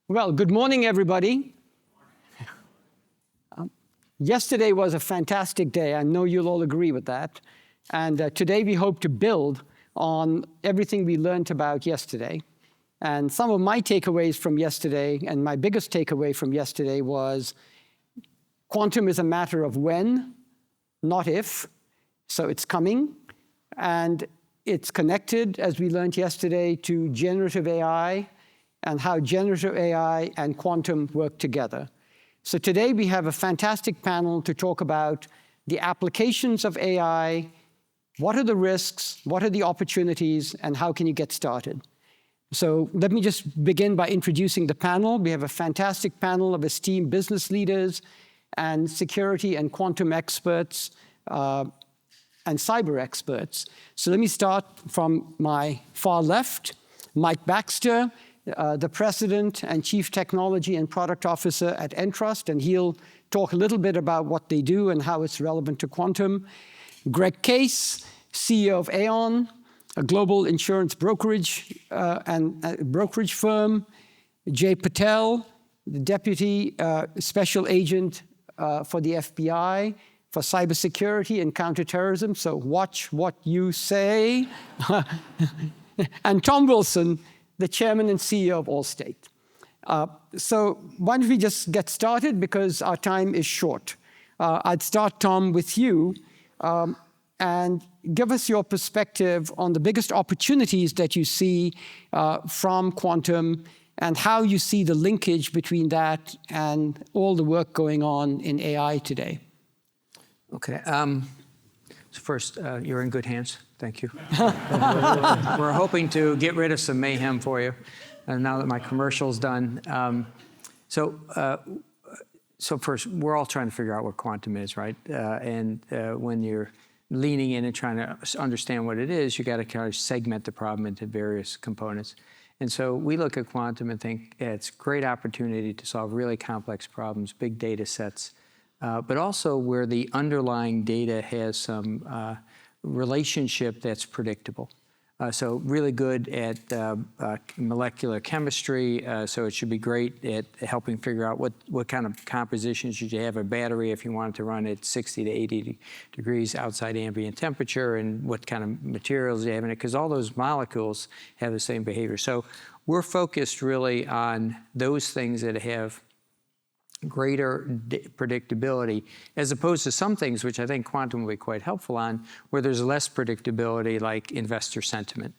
Well, good morning, everybody. Yesterday was a fantastic day. I know you'll all agree with that. And today we hope to build on everything we learned about yesterday. And some of my takeaways from yesterday, and my biggest takeaway from yesterday was quantum is a matter of when, not if. So it's coming. And it's connected, as we learned yesterday, to generative AI and how generative AI and quantum work together. So today we have a fantastic panel to talk about the applications of AI, what are the risks, what are the opportunities, and how can you get started? So let me just begin by introducing the panel. We have a fantastic panel of esteemed business leaders and security and quantum experts and cyber experts. So let me start from my far left, Mike Baxter, the President and Chief Technology and Product Officer at Entrust, and he'll talk a little bit about what they do and how it's relevant to quantum. Greg Case, CEO of Aon, a global insurance brokerage brokerage firm. Jay Patel, the Deputy Special Agent for the FBI for cybersecurity and counterterrorism, so watch what you say. And Tom Wilson, the Chairman and CEO of Allstate. So why don't we just get started, because our time is short. I'd start, Tom, with you, and give us your perspective on the biggest opportunities that you see from quantum and how you see the linkage between that and all the work going on in AI today. Okay. So first, you're in good hands. Thank you. We're hoping to get rid of some mayhem for you now that my commercial's done. So first, we're all trying to figure out what quantum is, right? And when you're leaning in and trying to understand what it is, you got to kind of segment the problem into various components. And so we look at quantum and think it's a great opportunity to solve really complex problems, big data sets, but also where the underlying data has some relationship that's predictable. So really good at molecular chemistry, so it should be great at helping figure out what kind of composition should you have a battery if you wanted to run at 60 to 80 degrees outside ambient temperature, and what kind of materials you have in it, because all those molecules have the same behavior. So we're focused really on those things that have greater predictability, as opposed to some things which I think quantum will be quite helpful on, where there's less predictability, like investor sentiment.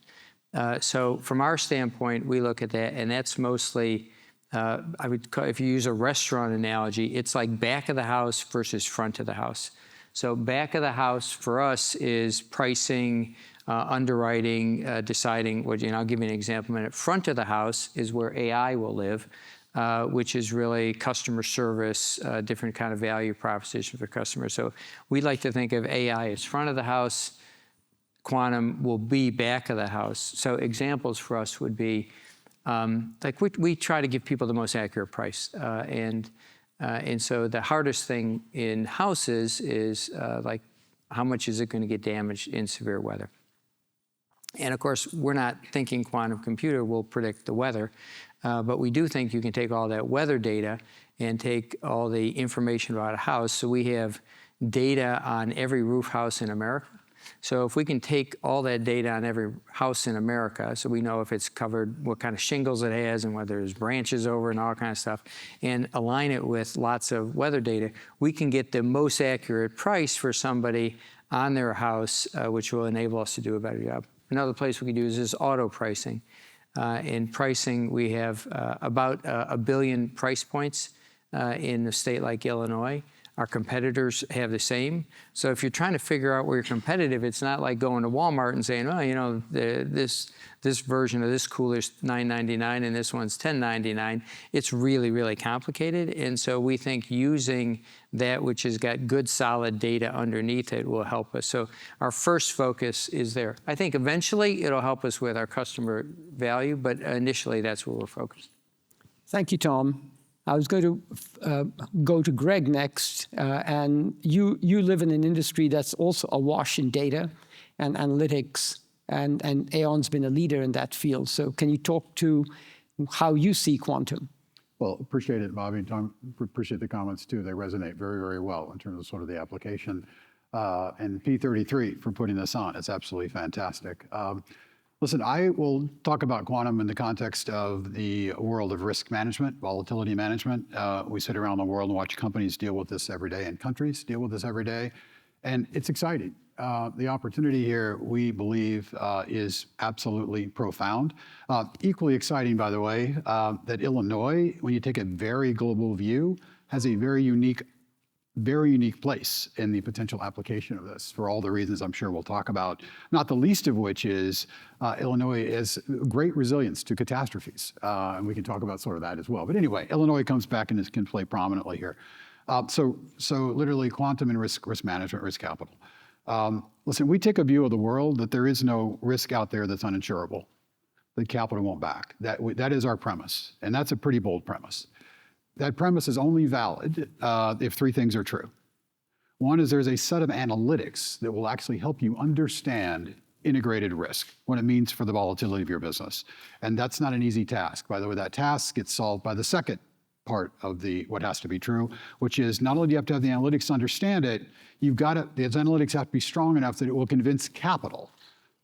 So from our standpoint, we look at that, and that's mostly, if you use a restaurant analogy, it's like back of the house versus front of the house. So back of the house for us is pricing, underwriting, deciding what, I'll give you an example in a minute. Front of the house is where AI will live, which is really customer service, different kind of value proposition for customers. So we like to think of AI as front of the house. Quantum will be back of the house. So examples for us would be, like we try to give people the most accurate price. And so the hardest thing in houses is like, how much is it going to get damaged in severe weather? And of course, we're not thinking quantum computer will predict the weather. But we do think you can take all that weather data and take all the information about a house. So we have data on every roof house in America. So if we can take all that data on every house in America, so we know if it's covered, what kind of shingles it has, and whether there's branches over and all kind of stuff, and align it with lots of weather data, we can get the most accurate price for somebody on their house, which will enable us to do a better job. Another place we can do is auto pricing. In pricing, we have about 1 billion price points in a state like Illinois. Our competitors have the same. So if you're trying to figure out where you're competitive, it's not like going to Walmart and saying, oh, this version of this cooler is $9.99 and this one's $10.99. It's really, really complicated. And so we think using that which has got good, solid data underneath it will help us. So our first focus is there. I think eventually it'll help us with our customer value, but initially that's where we're focused. Thank you, Tom. I was going to go to Greg next, and you live in an industry that's also awash in data and analytics, and Aon's been a leader in that field. So can you talk to how you see quantum? Well, appreciate it, Bobby. Tom, appreciate the comments too. They resonate very, very well in terms of sort of the application. And P33 for putting this on. It's absolutely fantastic. Listen, I will talk about quantum in the context of the world of risk management, volatility management. We sit around the world and watch companies deal with this every day and countries deal with this every day. And it's exciting. The opportunity here, we believe, is absolutely profound. Equally exciting, by the way, that Illinois, when you take a very global view, has a very unique place in the potential application of this for all the reasons I'm sure we'll talk about, not the least of which is Illinois has great resilience to catastrophes. And we can talk about sort of that as well. But anyway, Illinois comes back and can play prominently here. So literally quantum and risk management, risk capital. Listen, we take a view of the world that there is no risk out there that's uninsurable, that capital won't back. That is our premise, and that's a pretty bold premise. That premise is only valid if three things are true. One is there's a set of analytics that will actually help you understand integrated risk, what it means for the volatility of your business. And that's not an easy task. By the way, that task gets solved by the second part of what has to be true, which is not only do you have to have the analytics to understand it, those analytics have to be strong enough that it will convince capital,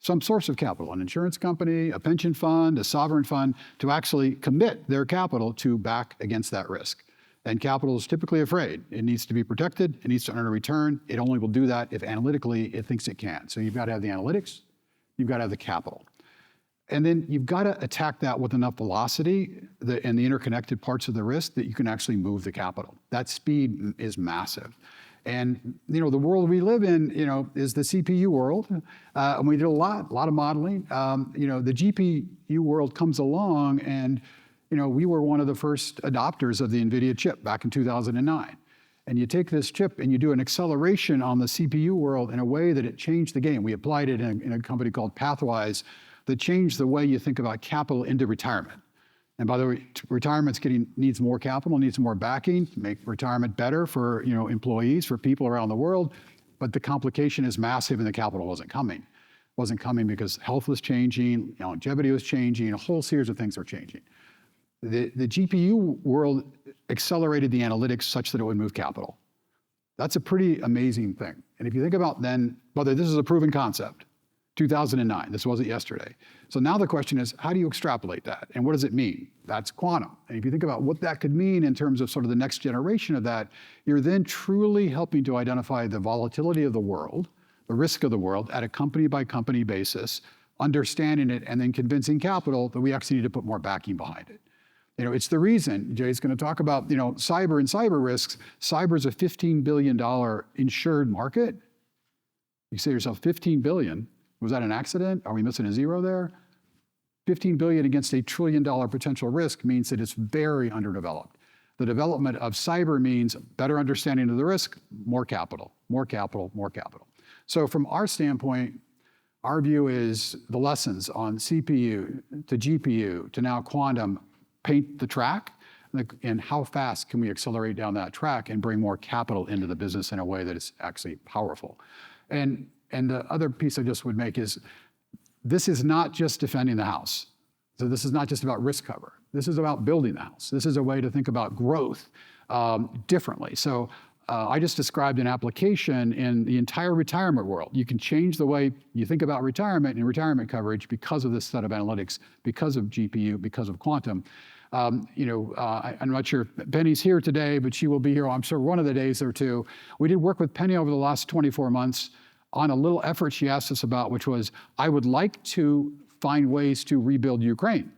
some source of capital, an insurance company, a pension fund, a sovereign fund, to actually commit their capital to back against that risk. And capital is typically afraid. It needs to be protected. It needs to earn a return. It only will do that if analytically it thinks it can. So you've got to have the analytics. You've got to have the capital. And then you've got to attack that with enough velocity and the interconnected parts of the risk that you can actually move the capital. That speed is massive. And the world we live in, is the CPU world, and we did a lot of modeling. The GPU world comes along, and we were one of the first adopters of the NVIDIA chip back in 2009. And you take this chip and you do an acceleration on the CPU world in a way that it changed the game. We applied it in a company called Pathwise that changed the way you think about capital into retirement. And by the way, retirement's needs more capital, needs more backing to make retirement better for employees, for people around the world. But the complication is massive, and the capital wasn't coming. It wasn't coming because health was changing, longevity was changing, a whole series of things are changing. The GPU world accelerated the analytics such that it would move capital. That's a pretty amazing thing. And if you think about then, whether this is a proven concept, 2009, this wasn't yesterday. So now the question is, how do you extrapolate that? And what does it mean? That's quantum. And if you think about what that could mean in terms of sort of the next generation of that, you're then truly helping to identify the volatility of the world, the risk of the world at a company by company basis, understanding it, and then convincing capital that we actually need to put more backing behind it. It's the reason, Jay's going to talk about, cyber and cyber risks. Cyber is a $15 billion insured market. You say to yourself, 15 billion? Was that an accident? Are we missing a zero there? 15 billion against $1 trillion potential risk means that it's very underdeveloped. The development of cyber means better understanding of the risk, more capital, more capital, more capital. So from our standpoint, our view is the lessons on CPU to GPU to now quantum paint the track, and how fast can we accelerate down that track and bring more capital into the business in a way that is actually powerful. And the other piece I just would make is, this is not just defending the house. So this is not just about risk cover. This is about building the house. This is a way to think about growth differently. So I just described an application in the entire retirement world. You can change the way you think about retirement and retirement coverage because of this set of analytics, because of GPU, because of quantum. I'm not sure if Penny's here today, but she will be here, I'm sure, one of the days or two. We did work with Penny over the last 24 months on a little effort she asked us about, which was, I would like to find ways to rebuild Ukraine.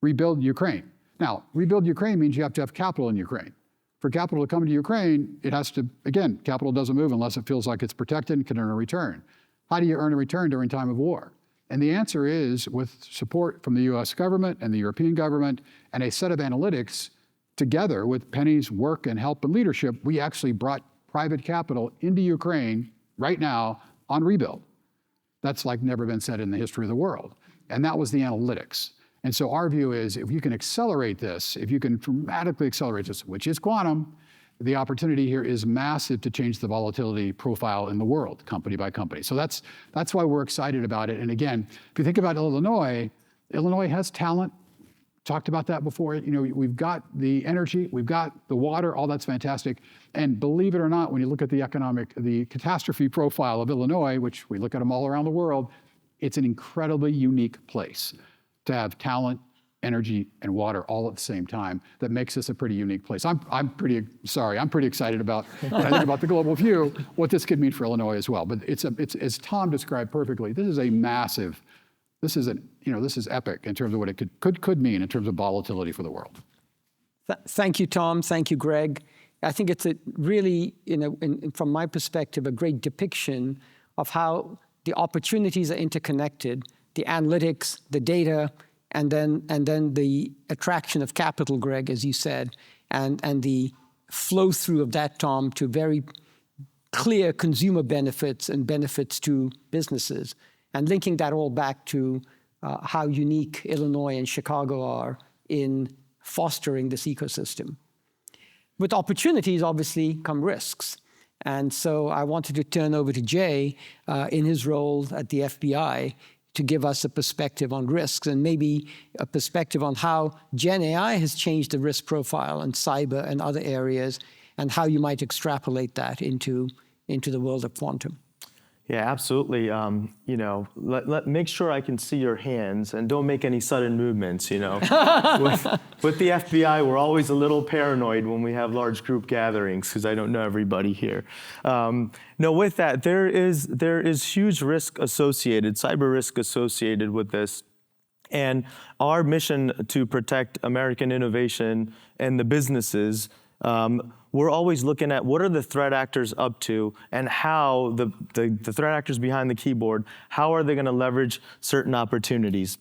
Rebuild Ukraine. Now, rebuild Ukraine means you have to have capital in Ukraine. For capital to come into Ukraine, it has to, again, capital doesn't move unless it feels like it's protected and can earn a return. How do you earn a return during time of war? And the answer is with support from the US government and the European government and a set of analytics together with Penny's work and help and leadership, we actually brought private capital into Ukraine right now on rebuild. That's like never been said in the history of the world. And that was the analytics. And so our view is, if you can accelerate this, if you can dramatically accelerate this, which is quantum, the opportunity here is massive to change the volatility profile in the world, company by company. So that's why we're excited about it. And again, if you think about Illinois, Illinois has talent. talked about that before. You know, we've got the energy, we've got the water, all that's fantastic. And believe it or not, when you look at the catastrophe profile of Illinois, which we look at them all around the world, it's an incredibly unique place to have talent, energy, and water all at the same time. That makes this a pretty unique place. I'm pretty excited about, when I think about the global view, what this could mean for Illinois as well. But it's as Tom described perfectly, this is a massive, this is epic in terms of what it could mean in terms of volatility for the world. Thank you, Tom. Thank you, Greg. I think it's a really, from my perspective, a great depiction of how the opportunities are interconnected, the analytics, the data, and then the attraction of capital, Greg, as you said, and the flow through of that, Tom, to very clear consumer benefits and benefits to businesses, and linking that all back to how unique Illinois and Chicago are in fostering this ecosystem. With opportunities, obviously, come risks. And so I wanted to turn over to Jay in his role at the FBI to give us a perspective on risks and maybe a perspective on how Gen AI has changed the risk profile in cyber and other areas, and how you might extrapolate that into the world of quantum. Yeah, absolutely. Make sure I can see your hands and don't make any sudden movements, with the FBI, we're always a little paranoid when we have large group gatherings because I don't know everybody here. With that, there is huge risk associated, cyber risk associated with this. And our mission to protect American innovation and the businesses, we're always looking at what are the threat actors up to and how the threat actors behind the keyboard, how are they going to leverage certain opportunities.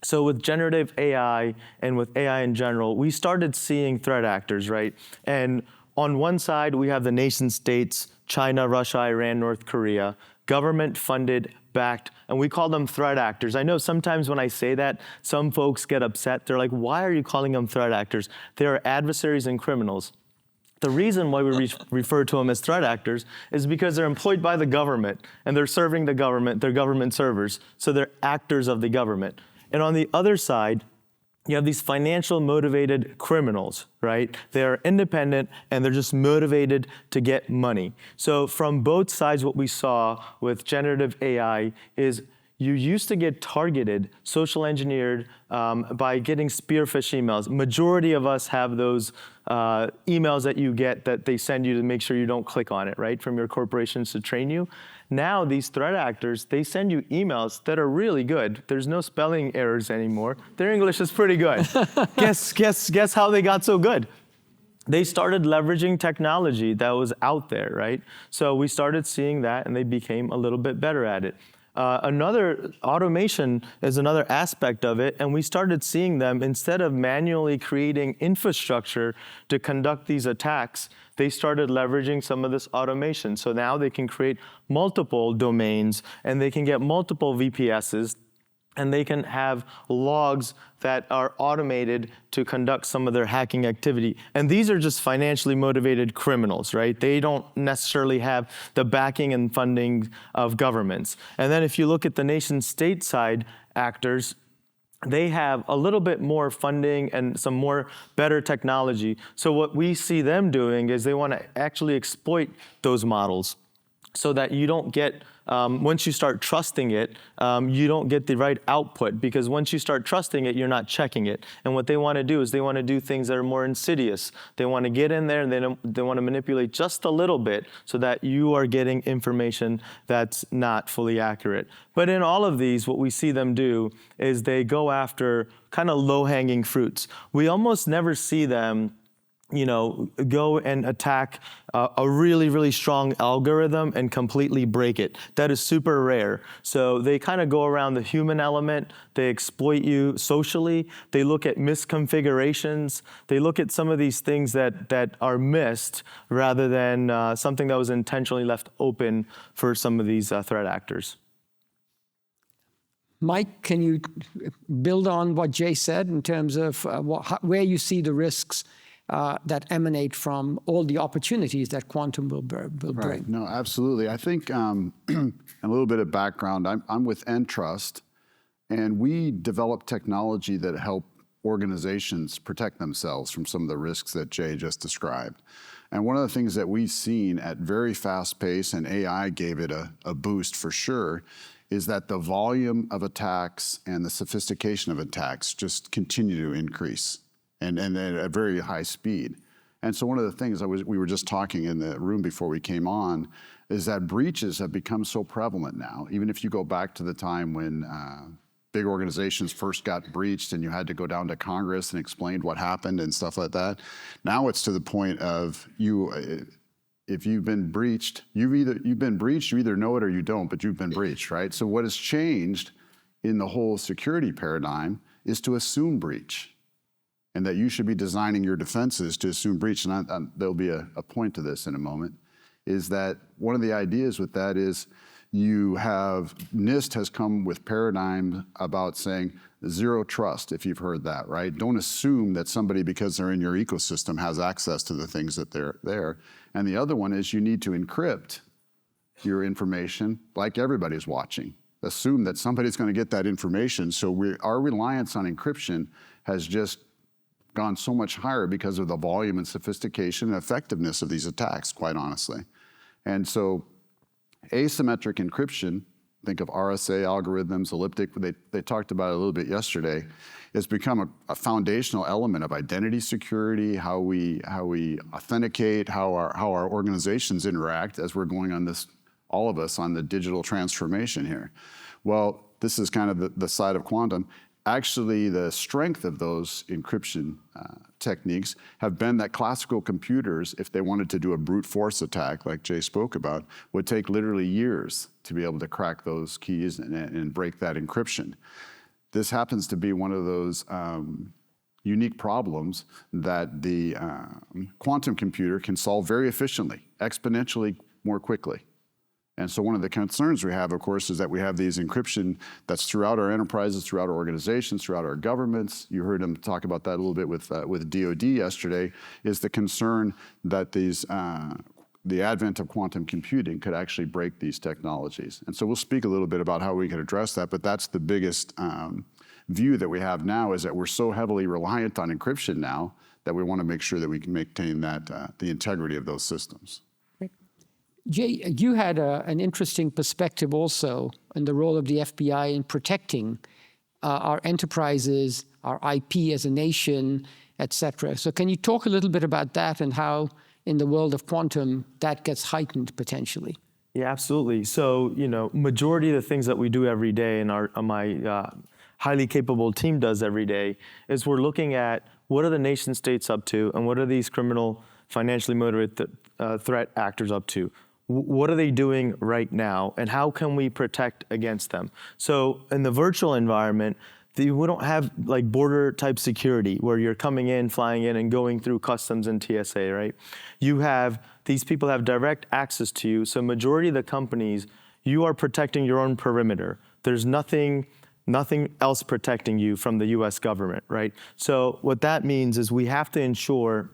So with generative AI and with AI in general, we started seeing threat actors, right? And on one side, we have the nation states, China, Russia, Iran, North Korea, government funded, backed, and we call them threat actors. I know sometimes when I say that, some folks get upset. They're like, why are you calling them threat actors? They are adversaries and criminals. The reason why we refer to them as threat actors is because they're employed by the government and they're serving the government, they're government servers, so they're actors of the government. And on the other side, you have these financial motivated criminals, right? They are independent and they're just motivated to get money. So from both sides, what we saw with generative AI is you used to get targeted, social engineered by getting spearfish emails. Majority of us have those emails that you get that they send you to make sure you don't click on it, right? From your corporations to train you. Now these threat actors, they send you emails that are really good. There's no spelling errors anymore. Their English is pretty good. Guess how they got so good? They started leveraging technology that was out there, right? So we started seeing that and they became a little bit better at it. Automation is another aspect of it, and we started seeing them, instead of manually creating infrastructure to conduct these attacks, they started leveraging some of this automation. So now they can create multiple domains, and they can get multiple VPSs, and they can have logs that are automated to conduct some of their hacking activity. And these are just financially motivated criminals, right? They don't necessarily have the backing and funding of governments. And then if you look at the nation state side actors, they have a little bit more funding and some more better technology. So what we see them doing is they want to actually exploit those models so that you don't get, once you start trusting it, you don't get the right output, because once you start trusting it, you're not checking it. And what they want to do is they want to do things that are more insidious. They want to get in there and they want to manipulate just a little bit so that you are getting information that's not fully accurate. But in all of these, what we see them do is they go after kind of low-hanging fruits. We almost never see them go and attack a really, really strong algorithm and completely break it. That is super rare. So they kind of go around the human element. They exploit you socially. They look at misconfigurations. They look at some of these things that are missed rather than something that was intentionally left open for some of these threat actors. Mike, can you build on what Jay said in terms of where you see the risks that emanate from all the opportunities that quantum will bring? Right. No, absolutely. I think a little bit of background. I'm with Entrust, and we develop technology that help organizations protect themselves from some of the risks that Jay just described. And one of the things that we've seen at very fast pace, and AI gave it a boost for sure, is that the volume of attacks and the sophistication of attacks just continue to increase, and at a very high speed. And so one of the things we were just talking in the room before we came on is that breaches have become so prevalent now. Even if you go back to the time when big organizations first got breached and you had to go down to Congress and explain what happened and stuff like that. Now it's to the point of if you've been breached, you either know it or you don't, but you've been breached, right? So what has changed in the whole security paradigm is to assume breach, and that you should be designing your defenses to assume breach. And there'll be a point to this in a moment, is that one of the ideas with that is NIST has come with paradigm about saying zero trust, if you've heard that, right? Don't assume that somebody, because they're in your ecosystem, has access to the things that they're there. And the other one is you need to encrypt your information like everybody's watching. Assume that somebody's going to get that information. So our reliance on encryption has just gone so much higher because of the volume and sophistication and effectiveness of these attacks, quite honestly. And so asymmetric encryption, think of RSA algorithms, elliptic, they talked about it a little bit yesterday, has become a foundational element of identity security, how we authenticate, how our organizations interact as we're going on this, all of us, on the digital transformation here. Well, this is kind of the side of quantum. Actually, the strength of those encryption techniques have been that classical computers, if they wanted to do a brute force attack, like Jay spoke about, would take literally years to be able to crack those keys and break that encryption. This happens to be one of those unique problems that the quantum computer can solve very efficiently, exponentially more quickly. And so one of the concerns we have, of course, is that we have these encryption that's throughout our enterprises, throughout our organizations, throughout our governments. You heard him talk about that a little bit with DoD yesterday, is the concern that the advent of quantum computing could actually break these technologies. And so we'll speak a little bit about how we can address that, but that's the biggest view that we have now, is that we're so heavily reliant on encryption now that we want to make sure that we can maintain that, the integrity of those systems. Jay, you had an interesting perspective also on the role of the FBI in protecting our enterprises, our IP as a nation, et cetera. So can you talk a little bit about that and how, in the world of quantum, that gets heightened potentially? Yeah, absolutely. So, majority of the things that we do every day, and my highly capable team does every day, is we're looking at what are the nation states up to, and what are these criminal, financially motivated threat actors up to. What are they doing right now, and how can we protect against them? So in the virtual environment, we don't have like border type security where you're coming in, flying in, and going through customs and TSA, right? These people have direct access to you. So majority of the companies, you are protecting your own perimeter. There's nothing else protecting you from the US government, right? So what that means is we have to ensure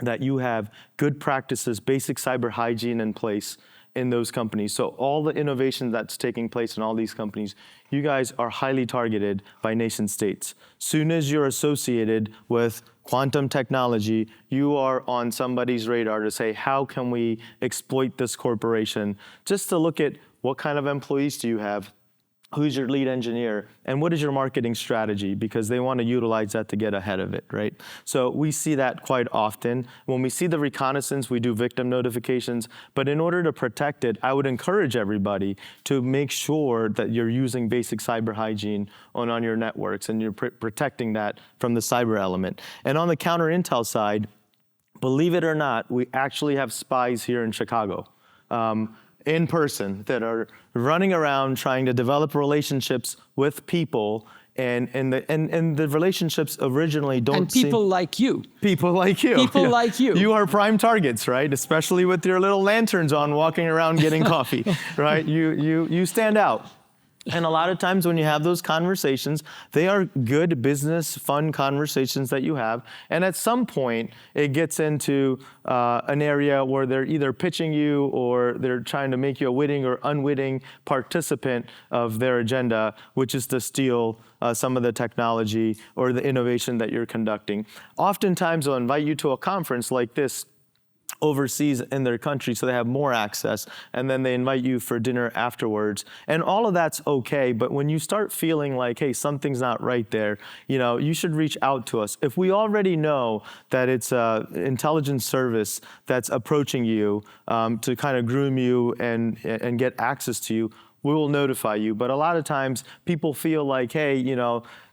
that you have good practices, basic cyber hygiene in place in those companies. So all the innovation that's taking place in all these companies, you guys are highly targeted by nation states. Soon as you're associated with quantum technology, you are on somebody's radar to say, how can we exploit this corporation? Just to look at what kind of employees do you have, who's your lead engineer, and what is your marketing strategy, because they want to utilize that to get ahead of it, right? So we see that quite often. When we see the reconnaissance, we do victim notifications, but in order to protect it, I would encourage everybody to make sure that you're using basic cyber hygiene on your networks, and you're protecting that from the cyber element. And on the counter-intel side, believe it or not, we actually have spies here in Chicago. In person, that are running around trying to develop relationships with people, and the relationships originally don't and people like you. People like you. People like you. You are prime targets, right? Especially with your little lanterns on, walking around getting coffee, right? You stand out. And a lot of times when you have those conversations, they are good business, fun conversations that you have. And at some point, it gets into an area where they're either pitching you or they're trying to make you a witting or unwitting participant of their agenda, which is to steal some of the technology or the innovation that you're conducting. Oftentimes, they'll invite you to a conference like this overseas in their country so they have more access, and then they invite you for dinner afterwards. And all of that's okay, but when you start feeling like, hey, something's not right there, you should reach out to us. If we already know that it's an intelligence service that's approaching you to kind of groom you and get access to you, we will notify you. But a lot of times people feel like, hey,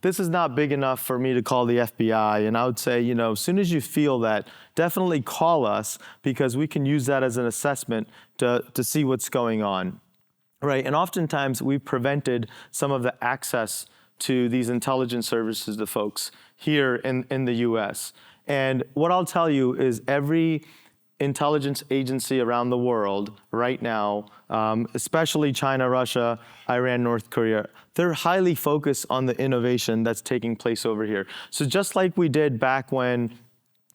this is not big enough for me to call the FBI. And I would say, as soon as you feel that, definitely call us, because we can use that as an assessment to see what's going on, right? And oftentimes we've prevented some of the access to these intelligence services to folks here in the US. And what I'll tell you is every intelligence agency around the world right now, especially China, Russia, Iran, North Korea, they're highly focused on the innovation that's taking place over here. So just like we did back when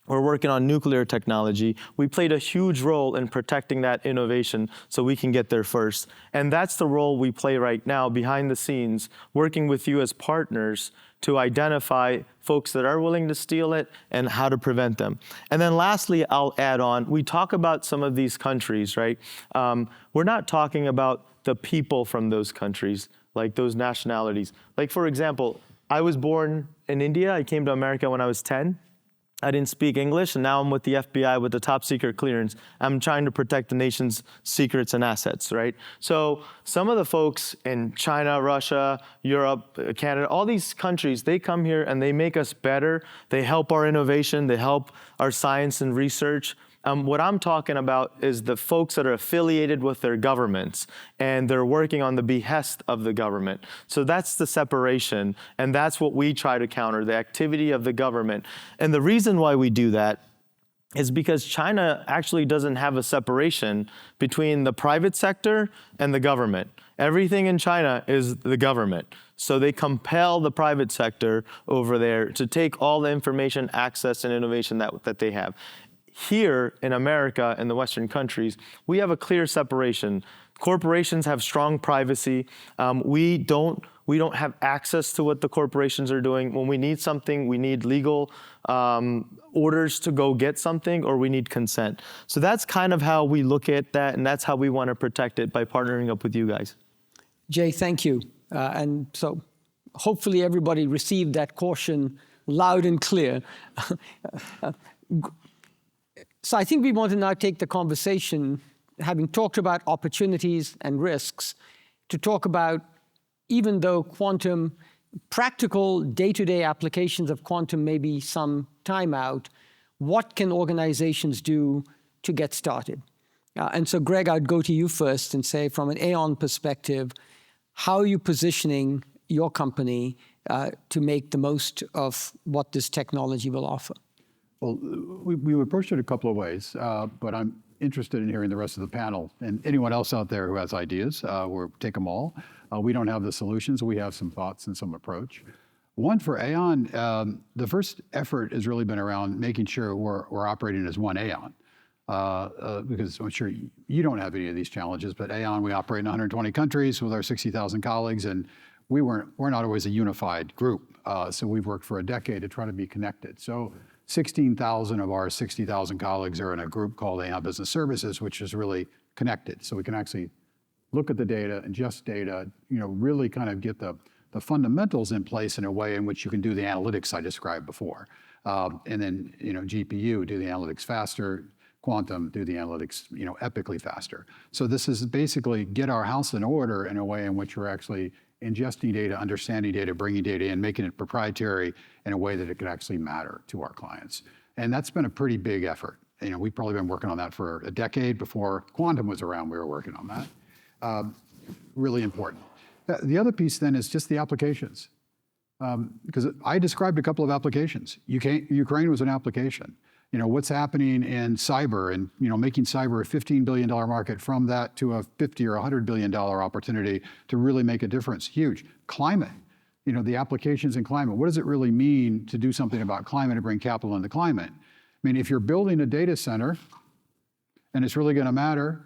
we're working on nuclear technology, we played a huge role in protecting that innovation so we can get there first. And that's the role we play right now behind the scenes, working with you as partners to identify folks that are willing to steal it and how to prevent them. And then lastly, I'll add on, we talk about some of these countries, right? We're not talking about the people from those countries, like those nationalities. Like, for example, I was born in India. I came to America when I was 10. I didn't speak English, and now I'm with the FBI with the top secret clearance. I'm trying to protect the nation's secrets and assets, right? So some of the folks in China, Russia, Europe, Canada, all these countries, they come here and they make us better. They help our innovation. They help our science and research. What I'm talking about is the folks that are affiliated with their governments, and they're working on the behest of the government. So that's the separation, and that's what we try to counter, the activity of the government. And the reason why we do that is because China actually doesn't have a separation between the private sector and the government. Everything in China is the government. So they compel the private sector over there to take all the information, access, and innovation that they have. Here in America, in the Western countries, we have a clear separation. Corporations have strong privacy. We don't have access to what the corporations are doing. When we need something, we need legal orders to go get something, or we need consent. So that's kind of how we look at that, and that's how we want to protect it, by partnering up with you guys. Jay, thank you. And so hopefully everybody received that caution loud and clear. So I think we want to now take the conversation, having talked about opportunities and risks, to talk about, even though quantum, practical day-to-day applications of quantum may be some time out, what can organizations do to get started? And so Greg, I'd go to you first and say, from an Aon perspective, how are you positioning your company to make the most of what this technology will offer? Well, we approached it a couple of ways, but I'm interested in hearing the rest of the panel. And anyone else out there who has ideas, we'll take them all. We don't have the solutions. We have some thoughts and some approach. One, for Aon, the first effort has really been around making sure we're operating as one Aon. Because I'm sure you don't have any of these challenges, but Aon, we operate in 120 countries with our 60,000 colleagues, and we're not always a unified group. So we've worked for a decade to try to be connected. So 16,000 of our 60,000 colleagues are in a group called Aon Business Services, which is really connected. So we can actually look at the data, ingest data, really kind of get the fundamentals in place in a way in which you can do the analytics I described before. And then, GPU, do the analytics faster, quantum, do the analytics, epically faster. So this is basically get our house in order in a way in which we're actually ingesting data, understanding data, bringing data in, making it proprietary in a way that it could actually matter to our clients. And that's been a pretty big effort. We've probably been working on that for a decade. Before quantum was around, we were working on that. Really important. The other piece then is just the applications. Because I described a couple of applications. Ukraine was an application. What's happening in cyber and, making cyber a $15 billion market, from that to a $50 or $100 billion opportunity to really make a difference. Huge. Climate, the applications in climate. What does it really mean to do something about climate and bring capital into climate? I mean, if you're building a data center and it's really going to matter,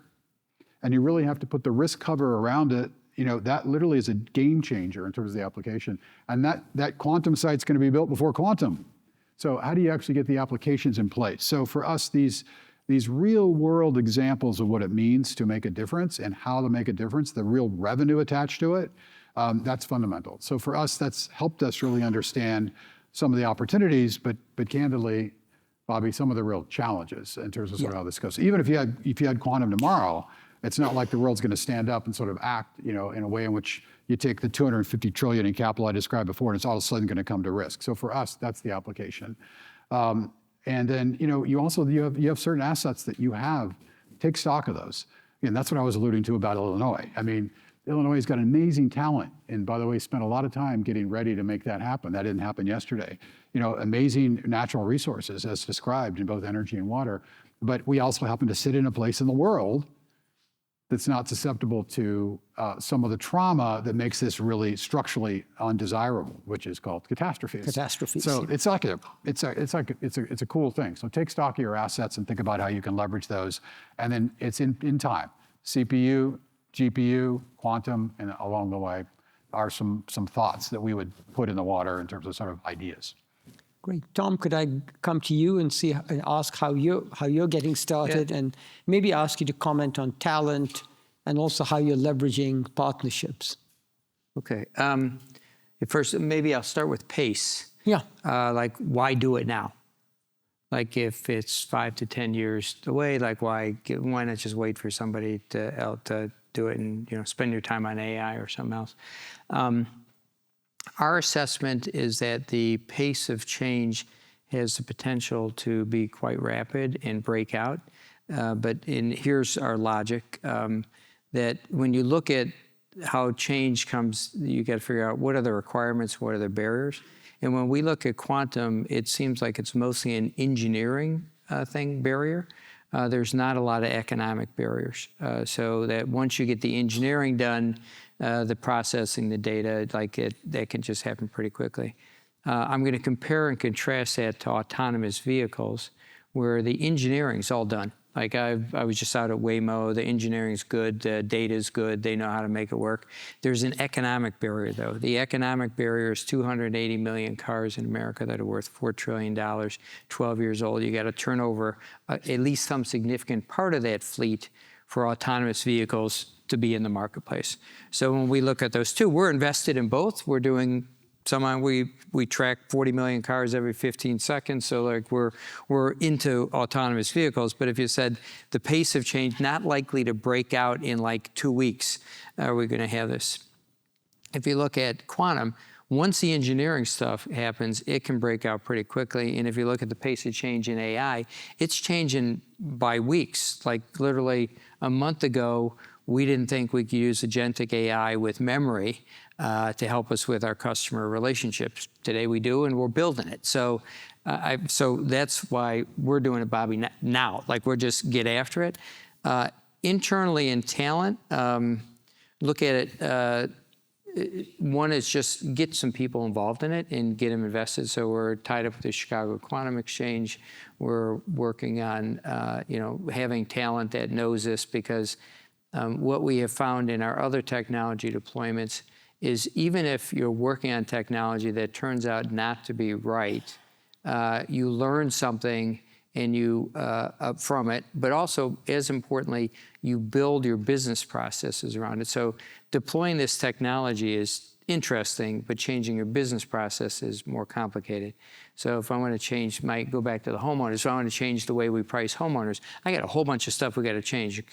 and you really have to put the risk cover around it, that literally is a game changer in terms of the application. And that quantum site's going to be built before quantum. So how do you actually get the applications in place? So for us, these real world examples of what it means to make a difference and how to make a difference, the real revenue attached to it, that's fundamental. So for us, that's helped us really understand some of the opportunities, but candidly, Bobby, some of the real challenges in terms of sort of how this goes. Even if you had quantum tomorrow, it's not like the world's going to stand up and sort of act, in a way in which you take the 250 trillion in capital I described before, and it's all of a sudden going to come to risk. So for us, that's the application. And then, you have certain assets that you have. Take stock of those. And that's what I was alluding to about Illinois. I mean, Illinois has got amazing talent, and by the way, spent a lot of time getting ready to make that happen. That didn't happen yesterday. Amazing natural resources as described in both energy and water. But we also happen to sit in a place in the world that's not susceptible to some of the trauma that makes this really structurally undesirable, which is called catastrophes. Catastrophes. So it's a cool thing. So take stock of your assets and think about how you can leverage those, and then it's in time. CPU, GPU, quantum, and along the way are some thoughts that we would put in the water in terms of sort of ideas. Great. Tom, could I come to you and ask how you're getting started, and maybe ask you to comment on talent and also how you're leveraging partnerships? Okay. First, maybe I'll start with pace. Yeah. Like, why do it now? Like, if it's 5 to 10 years away, like, why not just wait for somebody to do it and spend your time on AI or something else? Our assessment is that the pace of change has the potential to be quite rapid and break out. Here's our logic, that when you look at how change comes, you got to figure out what are the requirements, what are the barriers. And when we look at quantum, it seems like it's mostly an engineering barrier. There's not a lot of economic barriers. So that once you get the engineering done, the processing, the data, that can just happen pretty quickly. I'm going to compare and contrast that to autonomous vehicles, where the engineering's all done. Like, I was just out at Waymo. The engineering's good, the data's good, they know how to make it work. There's an economic barrier, though. The economic barrier is 280 million cars in America that are worth $4 trillion, 12 years old. You got to turn over at least some significant part of that fleet for autonomous vehicles to be in the marketplace. So when we look at those two, we're invested in both. We're doing we track 40 million cars every 15 seconds. So like we're into autonomous vehicles. But if you said the pace of change not likely to break out in like 2 weeks, are we going to have this? If you look at quantum, once the engineering stuff happens, it can break out pretty quickly. And if you look at the pace of change in AI, it's changing by weeks. Like literally a month ago, we didn't think we could use agentic AI with memory to help us with our customer relationships. Today we do, and we're building it. So that's why we're doing it, Bobby, now. Like, we're just get after it. Internally in talent, look at it. One is just get some people involved in it and get them invested. So we're tied up with the Chicago Quantum Exchange. We're working on having talent that knows this, because what we have found in our other technology deployments is even if you're working on technology that turns out not to be right, you learn something and you from it, but also, as importantly, you build your business processes around it. So deploying this technology is interesting, but changing your business process is more complicated. So if I want to change, might go back to the homeowners. So I want to change the way we price homeowners. I got a whole bunch of stuff we got to change,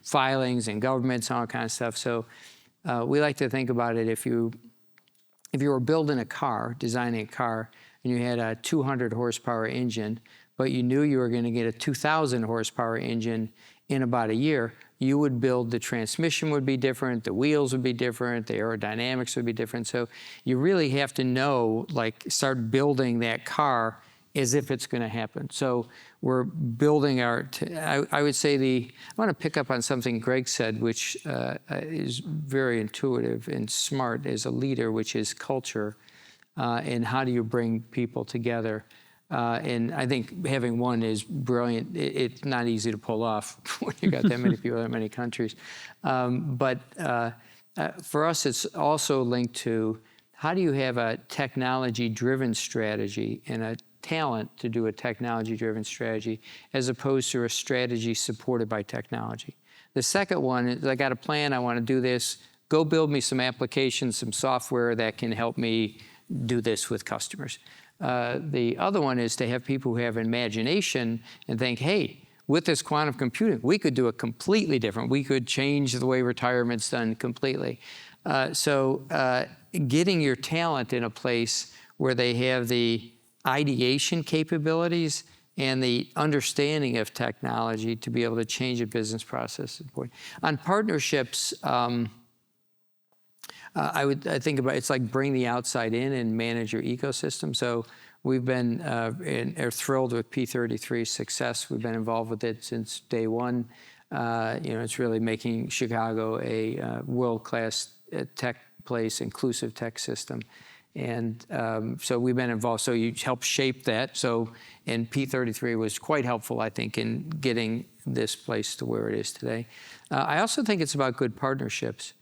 filings and governments and all kind of stuff. So we like to think about it, if you were building a car, designing a car, and you had a 200 horsepower engine, but you knew you were going to get a 2,000 horsepower engine in about a year, you would build, the transmission would be different, the wheels would be different, the aerodynamics would be different. So you really have to know, like, start building that car as if it's going to happen. So we're building I would say I want to pick up on something Greg said, which is very intuitive and smart as a leader, which is culture, and how do you bring people together. And I think having one is brilliant. It's not easy to pull off when you got that many people in that many countries. But for us, it's also linked to how do you have a technology-driven strategy and a talent to do a technology-driven strategy as opposed to a strategy supported by technology. The second one is I got a plan, I want to do this. Go build me some applications, some software that can help me do this with customers. The other one is to have people who have imagination and think, hey, with this quantum computing, we could do it completely different. We could change the way retirement's done completely. So getting your talent in a place where they have the ideation capabilities and the understanding of technology to be able to change a business process is important. On partnerships, I think about it's like bring the outside in and manage your ecosystem. So we've been are thrilled with P33's success. We've been involved with it since day one. It's really making Chicago a world-class tech place, inclusive tech system. And so we've been involved. So you help shape that. So, and P33 was quite helpful, I think, in getting this place to where it is today. I also think it's about good partnerships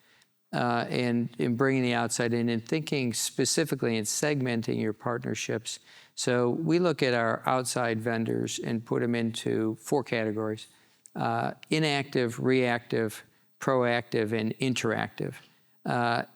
and in bringing the outside in and thinking specifically and segmenting your partnerships. So we look at our outside vendors and put them into 4 categories: inactive, reactive, proactive, and interactive.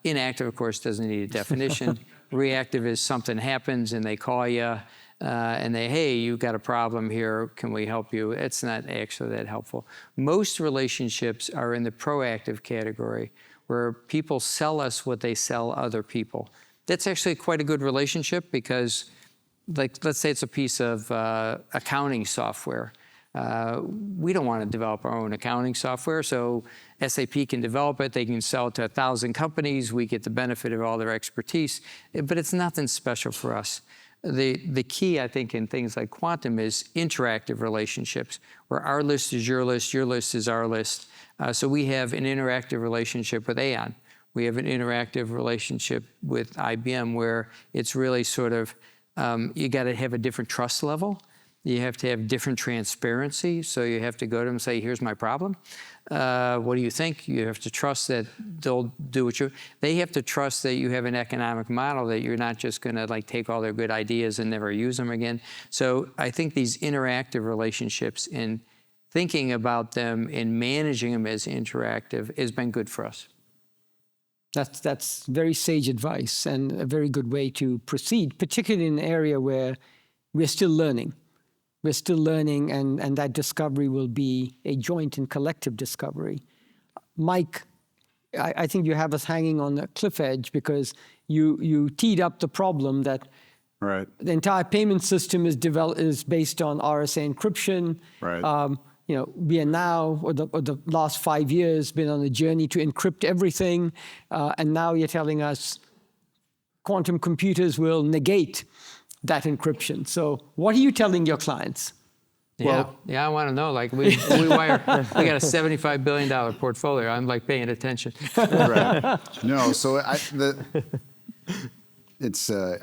Inactive, of course, doesn't need a definition. Reactive is something happens and they call you and hey, you've got a problem here, can we help you? It's not actually that helpful. Most relationships are in the proactive category, where people sell us what they sell other people. That's actually quite a good relationship because, like, let's say it's a piece of accounting software. We don't want to develop our own accounting software, so SAP can develop it. They can sell it to 1,000 companies. We get the benefit of all their expertise, but it's nothing special for us. The key, I think, in things like quantum is interactive relationships, where our list is your list is our list. So we have an interactive relationship with Aon. We have an interactive relationship with IBM, where it's really sort of, you got to have a different trust level. You have to have different transparency. So you have to go to them and say, here's my problem. What do you think? You have to trust that they'll do what they have to trust that you have an economic model, that you're not just going to like take all their good ideas and never use them again. So I think these interactive relationships and thinking about them and managing them as interactive has been good for us. That's very sage advice and a very good way to proceed, particularly in an area where we're still learning. We're still learning, and that discovery will be a joint and collective discovery. Mike, I think you have us hanging on a cliff edge because you teed up the problem that Right. the entire payment system is based on RSA encryption. Right. We are now, or the last 5 years, been on a journey to encrypt everything, and now you're telling us quantum computers will negate that encryption. So what are you telling your clients? Yeah, I want to know. Like we got a $75 billion portfolio. I'm like paying attention. Right. No, so I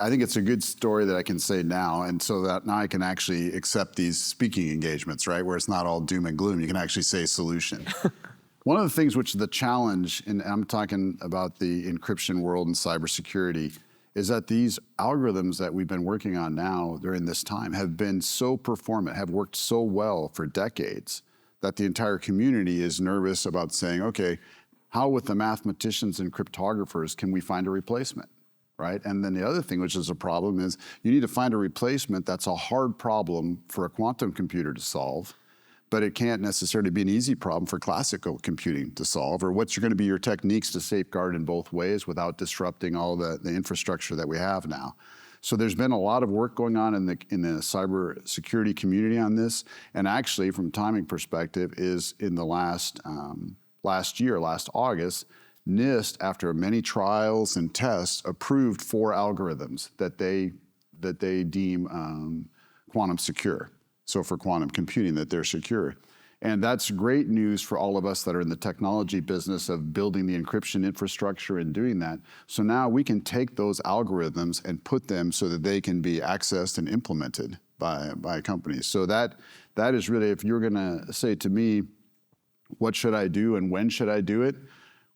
think it's a good story that I can say now, and so that now I can actually accept these speaking engagements, right, where it's not all doom and gloom. You can actually say solution. One of the things which is the challenge, and I'm talking about the encryption world and cybersecurity, is that these algorithms that we've been working on now during this time have been so performant, have worked so well for decades, that the entire community is nervous about saying, okay, how with the mathematicians and cryptographers can we find a replacement, right? And then the other thing, which is a problem, is you need to find a replacement that's a hard problem for a quantum computer to solve, but it can't necessarily be an easy problem for classical computing to solve, or what's going to be your techniques to safeguard in both ways without disrupting all the infrastructure that we have now. So there's been a lot of work going on in the cyber security community on this, and actually from a timing perspective is in the last August, NIST, after many trials and tests, approved 4 algorithms that they deem quantum secure. So for quantum computing, that they're secure. And that's great news for all of us that are in the technology business of building the encryption infrastructure and doing that. So now we can take those algorithms and put them so that they can be accessed and implemented by companies. So that is really, if you're gonna say to me, what should I do and when should I do it?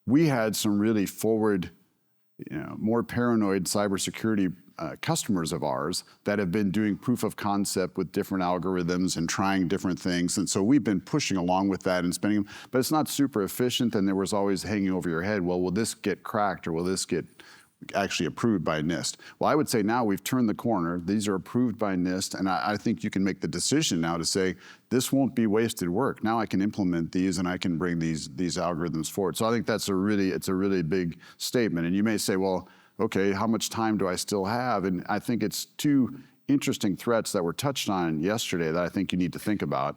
We had some really forward, more paranoid cybersecurity customers of ours that have been doing proof of concept with different algorithms and trying different things. And so we've been pushing along with that and spending, but it's not super efficient. And there was always hanging over your head, well, will this get cracked or will this get actually approved by NIST? Well, I would say now we've turned the corner. These are approved by NIST. And I think you can make the decision now to say, this won't be wasted work. Now I can implement these and I can bring these algorithms forward. So I think it's a really big statement. And you may say, well, okay, how much time do I still have? And I think it's two interesting threats that were touched on yesterday that I think you need to think about,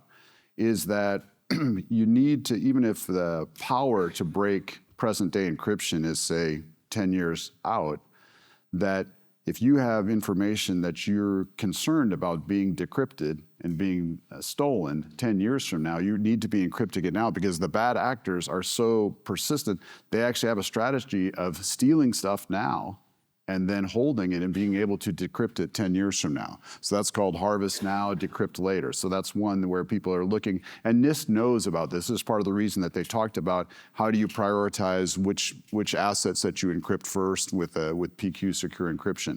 is that you need to, even if the power to break present day encryption is, say, 10 years out, that if you have information that you're concerned about being decrypted and being stolen 10 years from now, you need to be encrypting it now, because the bad actors are so persistent. They actually have a strategy of stealing stuff now and then holding it and being able to decrypt it 10 years from now. So that's called harvest now, decrypt later. So that's one where people are looking, and NIST knows about this. This is part of the reason that they talked about how do you prioritize which assets that you encrypt first with PQ secure encryption.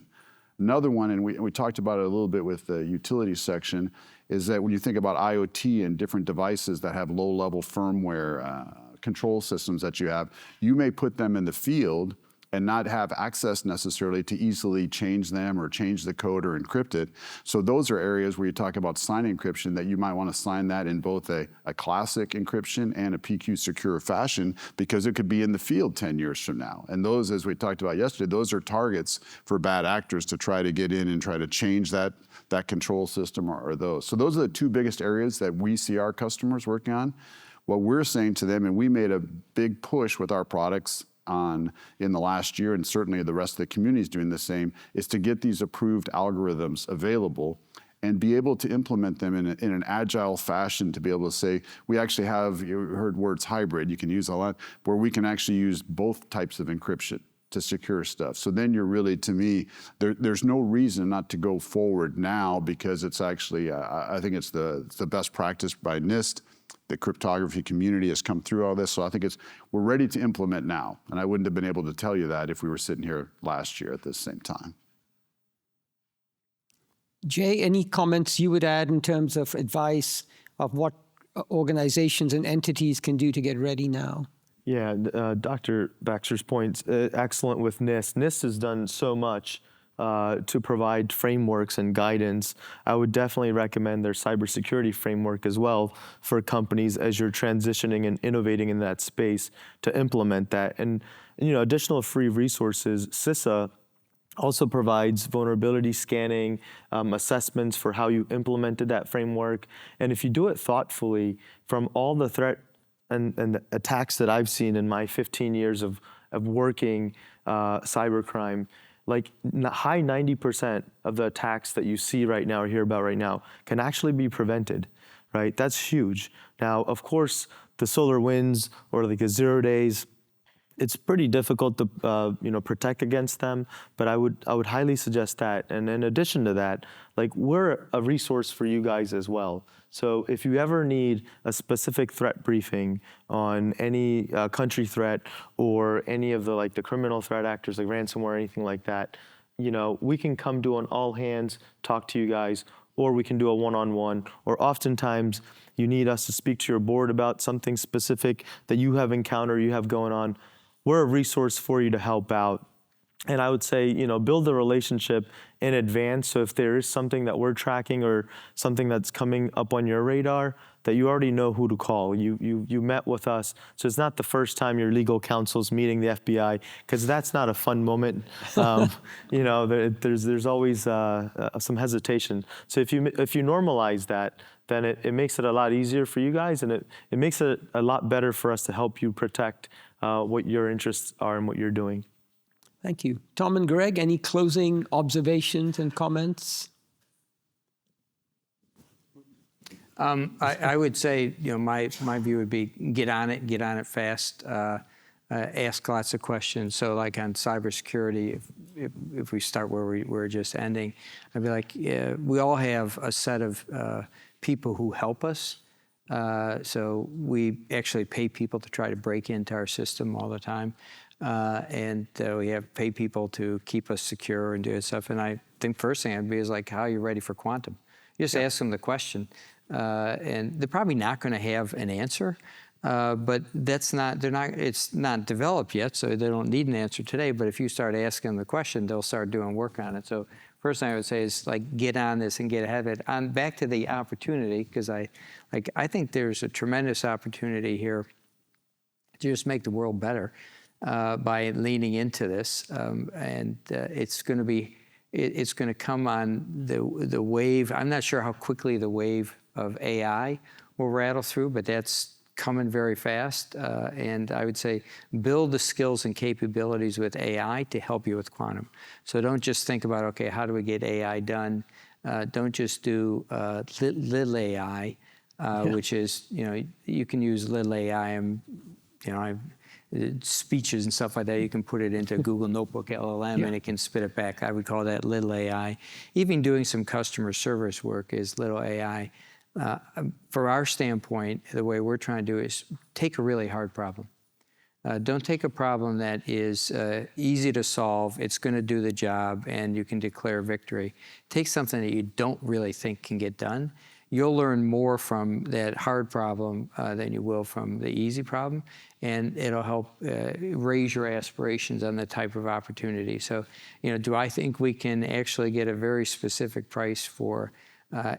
Another one, and we talked about it a little bit with the utilities section, is that when you think about IoT and different devices that have low-level firmware control systems that you have, you may put them in the field and not have access necessarily to easily change them or change the code or encrypt it. So those are areas where you talk about sign encryption, that you might want to sign that in both a classic encryption and a PQ secure fashion, because it could be in the field 10 years from now. And those, as we talked about yesterday, those are targets for bad actors to try to get in and try to change that control system or those. So those are the two biggest areas that we see our customers working on. What we're saying to them, and we made a big push with our products in the last year, and certainly the rest of the community is doing the same, is to get these approved algorithms available and be able to implement them in an agile fashion, to be able to say, we actually have, you heard words hybrid, you can use a lot, where we can actually use both types of encryption to secure stuff. So then you're really, to me, there's no reason not to go forward now, because it's actually, I think it's the best practice by NIST. The cryptography community has come through all this. So I think we're ready to implement now. And I wouldn't have been able to tell you that if we were sitting here last year at this same time. Jay, any comments you would add in terms of advice of what organizations and entities can do to get ready now? Yeah, Dr. Baxter's point's excellent with NIST. NIST has done so much to provide frameworks and guidance. I would definitely recommend their cybersecurity framework as well for companies as you're transitioning and innovating in that space to implement that. And additional free resources, CISA also provides vulnerability scanning, assessments for how you implemented that framework. And if you do it thoughtfully, from all the threat and the attacks that I've seen in my 15 years of working cybercrime, like high 90% of the attacks that you see right now or hear about right now can actually be prevented, right? That's huge. Now, of course, the SolarWinds or like a 0 days, it's pretty difficult to protect against them, but I would highly suggest that. And in addition to that, like we're a resource for you guys as well. So if you ever need a specific threat briefing on any country threat or any of the criminal threat actors like ransomware or anything like that, we can come do an all hands, talk to you guys, or we can do a one-on-one, or oftentimes you need us to speak to your board about something specific that you have encountered, you have going on. We're a resource for you to help out. And I would say, build the relationship in advance. So if there is something that we're tracking or something that's coming up on your radar, that you already know who to call. You met with us. So it's not the first time your legal counsel's meeting the FBI, because that's not a fun moment. There's always some hesitation. So if you normalize that, then it makes it a lot easier for you guys, and it makes it a lot better for us to help you protect what your interests are and what you're doing. Thank you. Tom and Greg, any closing observations and comments? I would say, my view would be get on it fast, ask lots of questions. So like on cybersecurity, if we start where we're just ending, I'd be like, yeah, we all have a set of people who help us. So we actually pay people to try to break into our system all the time. And we have pay people to keep us secure and do stuff. And I think first thing I'd be is like, how are you ready for quantum? You just ask them the question. And they're probably not going to have an answer. But it's not developed yet, so they don't need an answer today. But if you start asking them the question, they'll start doing work on it. So first thing I would say is like get on this and get ahead of it. Back to the opportunity, because I think there's a tremendous opportunity here to just make the world better by leaning into this, and it's going to come on the wave. I'm not sure how quickly the wave of AI will rattle through, but that's coming very fast. And I would say build the skills and capabilities with AI to help you with quantum. So don't just think about, okay, how do we get AI done? Don't just do little AI, which is, you can use little AI and, speeches and stuff like that. You can put it into Google Notebook LLM and it can spit it back. I would call that little AI. Even doing some customer service work is little AI. For our standpoint, the way we're trying to do is take a really hard problem. Don't take a problem that is easy to solve, it's going to do the job, and you can declare victory. Take something that you don't really think can get done. You'll learn more from that hard problem than you will from the easy problem, and it'll help raise your aspirations on the type of opportunity. So, do I think we can actually get a very specific price for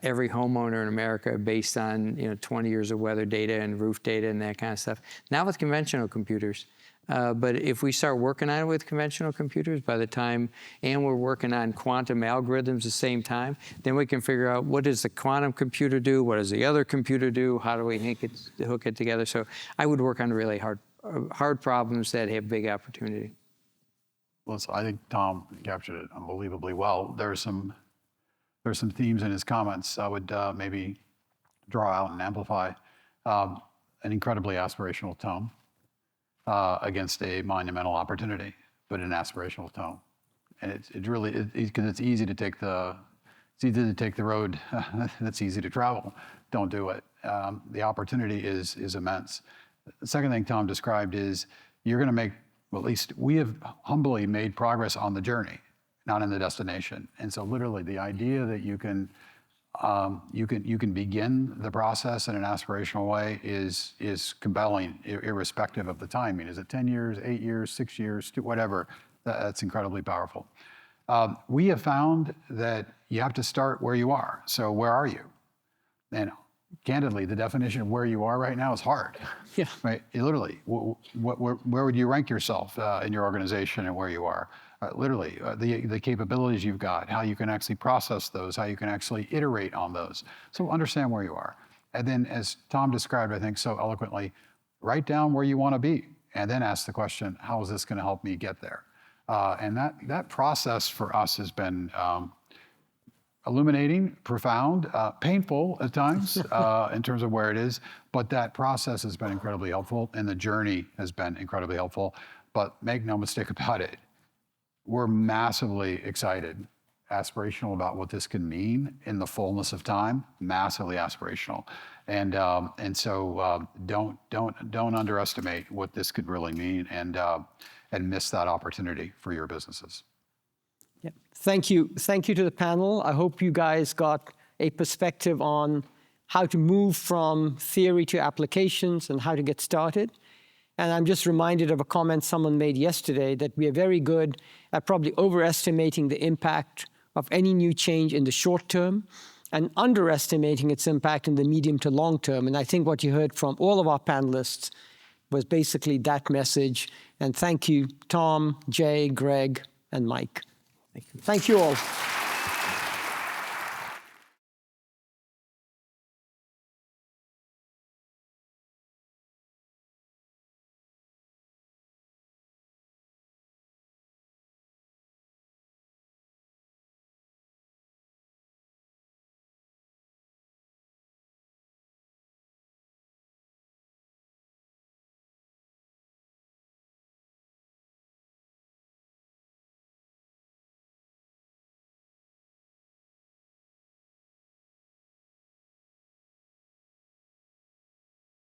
every homeowner in America based on 20 years of weather data and roof data and that kind of stuff? Not with conventional computers. But if we start working on it with conventional computers by the time, and we're working on quantum algorithms at the same time, then we can figure out what does the quantum computer do, what does the other computer do, how do we hook it together. So I would work on really hard problems that have big opportunity. Well, so I think Tom captured it unbelievably well. There's some themes in his comments I would maybe draw out and amplify. An incredibly aspirational tone. Against a monumental opportunity, but an aspirational tone, and because it's easy to take the road that's easy to travel. Don't do it. The opportunity is immense. The second thing Tom described is you're going to make. Well, at least we have humbly made progress on the journey, not in the destination. And so, literally, the idea that you can begin the process in an aspirational way is compelling, irrespective of the timing. Is it 10 years, 8 years, 6 years, whatever? That's incredibly powerful. We have found that you have to start where you are. So where are you? And candidly, the definition of where you are right now is hard. Yeah. Right. Literally, where would you rank yourself in your organization and where you are? Literally, the capabilities you've got, how you can actually process those, how you can actually iterate on those. So understand where you are. And then, as Tom described, I think so eloquently, write down where you want to be, and then ask the question, how is this going to help me get there? And that process for us has been illuminating, profound, painful at times in terms of where it is, but that process has been incredibly helpful, and the journey has been incredibly helpful. But make no mistake about it, we're massively excited, aspirational about what this can mean in the fullness of time. Massively aspirational, and so don't underestimate what this could really mean, and miss that opportunity for your businesses. Yeah. Thank you to the panel. I hope you guys got a perspective on how to move from theory to applications and how to get started. And I'm just reminded of a comment someone made yesterday that we are very good at probably overestimating the impact of any new change in the short term and underestimating its impact in the medium to long term. And I think what you heard from all of our panelists was basically that message. And thank you, Tom, Jay, Greg, and Mike. Thank you all.